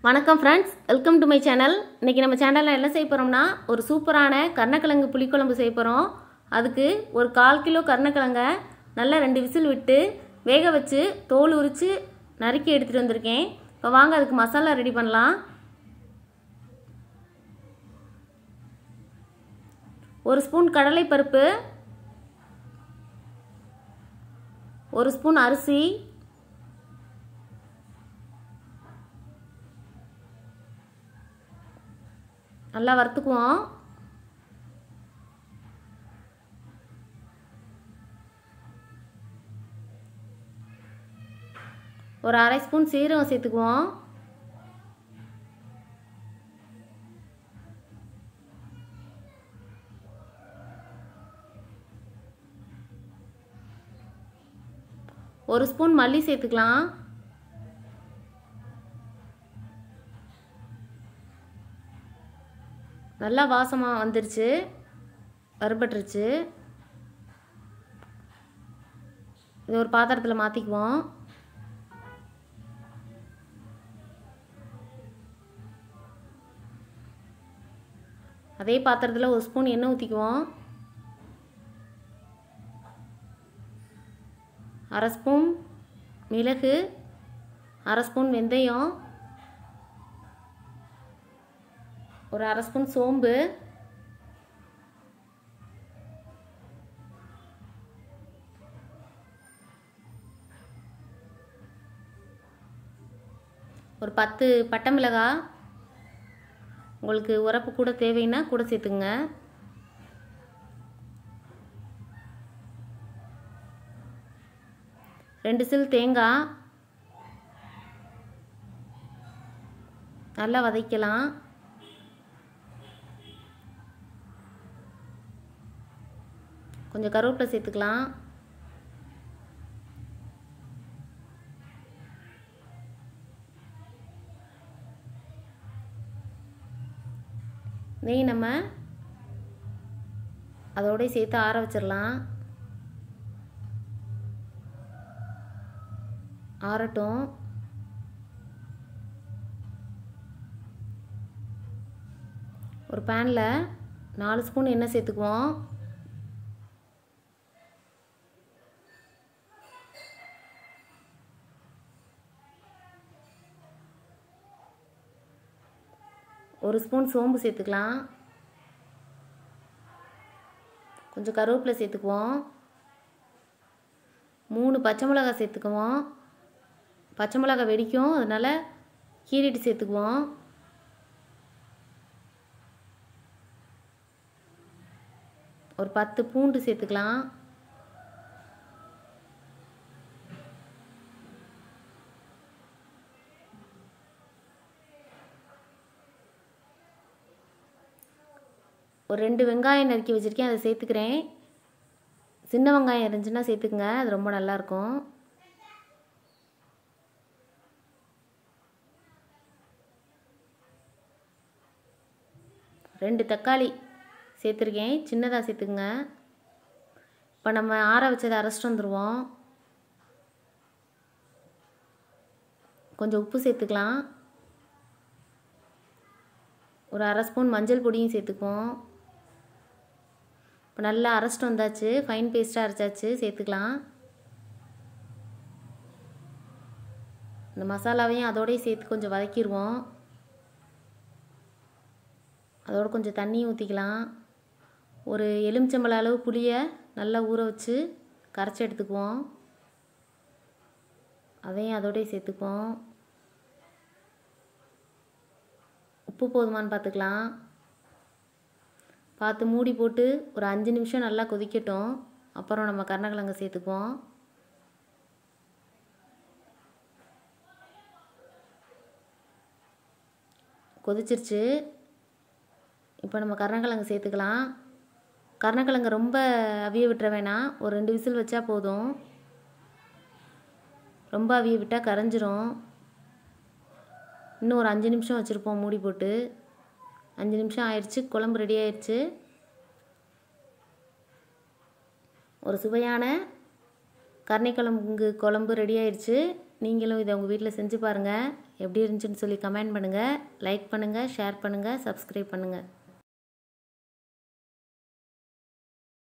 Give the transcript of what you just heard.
வணக்கம் friends, welcome to my channel. இன்றைக்கி நம்ம சேனலில் என்ன செய்ய போகிறோம்னா ஒரு சூப்பரான கருணக்கிழங்கு புளிக்குழம்பு செய்ய போகிறோம். அதுக்கு ஒரு 1/4 கிலோ கருணக்கிழங்கை நல்லா 2 விசில் விட்டு வேக வச்சு தோல் உரித்து நறுக்கி எடுத்துகிட்டு வந்திருக்கேன். இப்போ வாங்க அதுக்கு மசாலா ரெடி பண்ணலாம். ஒரு ஸ்பூன் கடலைப்பருப்பு, ஒரு ஸ்பூன் அரிசி, நல்லா வறுத்துக்குவோம். ஒரு 1/2 ஸ்பூன் சீரகம் சேர்த்துக்குவோம். ஒரு ஸ்பூன் மல்லி சேர்த்துக்கலாம். நல்லா வாசமாக வந்துருச்சு, வறுபட்டுருச்சு. இது ஒரு பாத்திரத்தில் மாற்றிக்குவோம். அதே பாத்திரத்தில் ஒரு ஸ்பூன் எண்ணெய் ஊற்றிக்குவோம். 1/2 ஸ்பூன் மிளகு, 1/2 ஸ்பூன் வெந்தயம், ஒரு 1/2 ஸ்பூன் சோம்பு, ஒரு 10 பட்டை மிளகாய். உங்களுக்கு உரப்பு கூட தேவைன்னா கூட சேர்த்துங்க. ரெண்டு சில் தேங்காய் நல்லா வதக்கலாம். கொஞ்சம் கருவேப்பிலை சேர்த்துக்கலாம். நெய் நம்ம அதோட சேர்த்து ஆற வச்சிடலாம். ஆறட்டும். ஒரு பேனில் 4 ஸ்பூன் எண்ணெய் சேர்த்துக்குவோம். ஒரு ஸ்பூன் சோம்பு சேர்த்துக்கலாம். கொஞ்சம் கருவேப்பிலை சேர்த்துக்குவோம். 3 பச்சை மிளகாய் சேர்த்துக்குவோம். பச்சை மிளகாய் வெடிக்கும், அதனால் கீறிட்டு சேர்த்துக்குவோம். ஒரு 10 பூண்டு சேர்த்துக்கலாம். ஒரு 2 வெங்காயம் நறுக்கி வச்சுருக்கேன், அதை சேர்த்துக்கிறேன். சின்ன வெங்காயம் இருந்துச்சுன்னா சேர்த்துக்குங்க, அது ரொம்ப நல்லாயிருக்கும். ரெண்டு தக்காளி சேர்த்துருக்கேன், சின்னதாக சேர்த்துக்குங்க. இப்போ நம்ம ஆற வச்சதை அரைச்சிட்டு வந்துடுவோம். கொஞ்சம் உப்பு சேர்த்துக்கலாம். ஒரு 1/2 ஸ்பூன் மஞ்சள் பொடியும் சேர்த்துக்குவோம். இப்போ நல்லா அரைச்சிட்டு வந்தாச்சு, ஃபைன் பேஸ்ட்டாக அரைச்சாச்சு, சேர்த்துக்கலாம். இந்த மசாலாவையும் அதோடய சேர்த்து கொஞ்சம் வதக்கிடுவோம். அதோட கொஞ்சம் தண்ணியும் ஊற்றிக்கலாம். ஒரு எலுமிச்சம்பழம் அளவு புளியை நல்லா ஊற வச்சு கரைச்சி எடுத்துக்குவோம். அதையும் அதோடய சேர்த்துக்குவோம். உப்பு போதுமானு பார்த்துக்கலாம். பார்த்து மூடி போட்டு ஒரு 5 நிமிஷம் நல்லா கொதிக்கட்டும். அப்புறம் நம்ம கருணக்கிழங்கை சேர்த்துக்குவோம். கொதிச்சிருச்சு. இப்போ நம்ம கருணக்கிழங்கு சேர்த்துக்கலாம். கருணக்கிழங்கு ரொம்ப அவிய விட்டுற வேணாம், ஒரு 2 விசில் வச்சா போதும். ரொம்ப அவிய விட்டால் கரைஞ்சிரும். இன்னும் ஒரு 5 நிமிஷம் வச்சுருப்போம் மூடி போட்டு. 5 நிமிஷம் ஆயிடுச்சு, குழம்பு ரெடி ஆயிடுச்சு. ஒரு சுவையான கருணைக்கிழங்கு குழம்பு ரெடி ஆயிடுச்சு. நீங்களும் இதை உங்கள் வீட்டில் செஞ்சு பாருங்கள். எப்படி இருந்துச்சுன்னு சொல்லி கமெண்ட் பண்ணுங்கள், லைக் பண்ணுங்கள், ஷேர் பண்ணுங்கள், சப்ஸ்கிரைப் பண்ணுங்கள்.